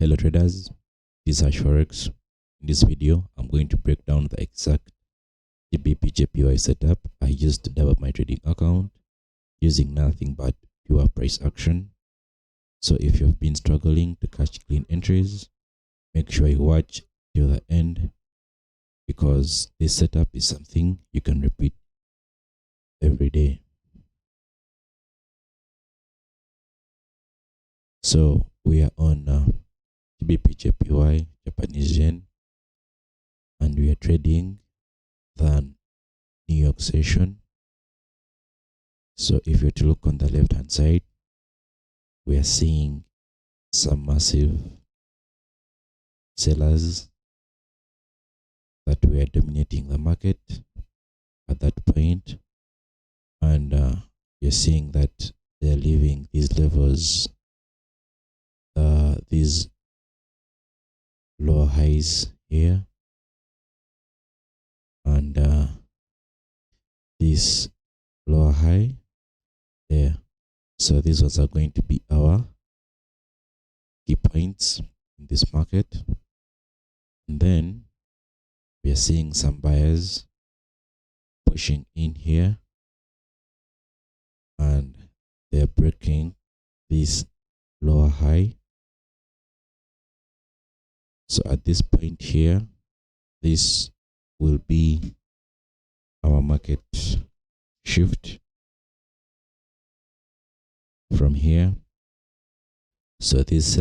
Hello traders, this is Forex. In this video, I'm going to break down the exact GBPY setup I used to develop my trading account using nothing but pure price action. So if you've been struggling to catch clean entries, make sure you watch till the end because this setup is something you can repeat every day. So we are on GBPY Japanese yen, and we are trading the New York session. So if you were to look on the left hand side, we are seeing some massive sellers that were dominating the market at that point, and you're seeing that they're leaving these levels, these lower highs here, and this lower high there. So these ones are going to be our key points in this market. And then we are seeing some buyers pushing in here, and they're breaking this lower high. So at this point here, this will be our market shift from here. So these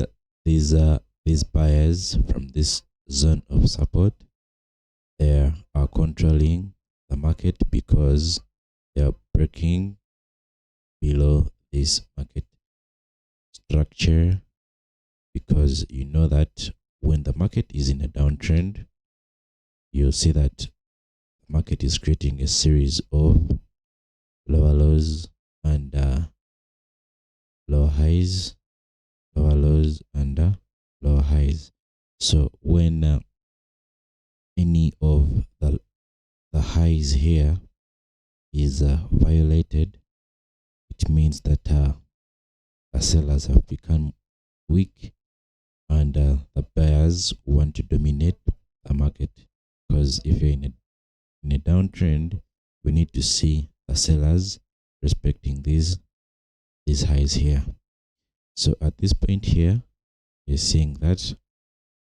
buyers from this zone of support, they are controlling the market because they are breaking below this market structure, because you know that when the market is in a downtrend, you'll see that the market is creating a series of lower lows and lower highs, lower lows and lower highs. So when any of the highs here is violated, it means that the sellers have become weak, and the buyers want to dominate the market. Because if you're in a downtrend, we need to see the sellers respecting these highs here. So at this point here, you're seeing that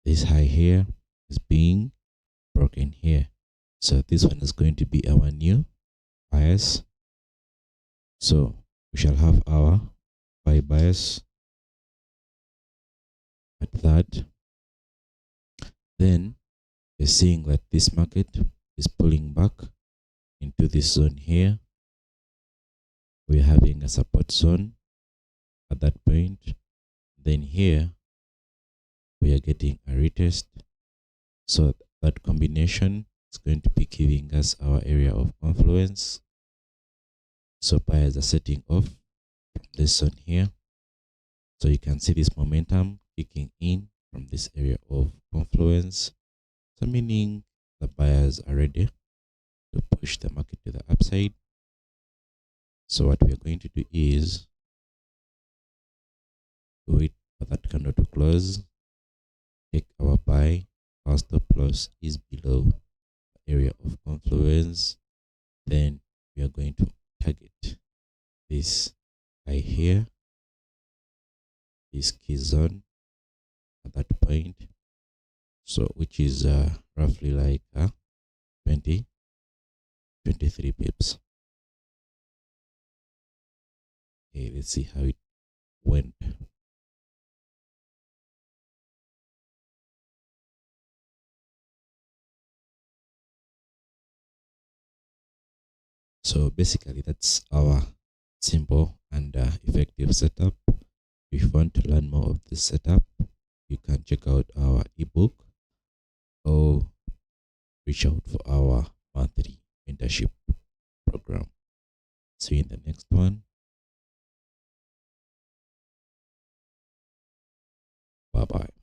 this high here is being broken here. So this one is going to be our new bias. So we shall have our buy bias at that. Then you're seeing that this market is pulling back into this zone here. We're having a support zone at that point. Then here we are getting a retest. So that combination is going to be giving us our area of confluence. So buyers are setting off from this zone here. So you can see this momentum kicking in from this area of confluence. So meaning the buyers are ready to push the market to the upside. So what we are going to do is wait for that candle to close, take our buy. Our stop loss is below the area of confluence. Then we are going to target this high here, this key zone at that point. So which is roughly like 23 pips. Okay, let's see how it went. So basically that's our simple and effective setup. If you want to learn more of this setup, you can check out our ebook or reach out for our monthly mentorship program. See you in the next one. Bye bye.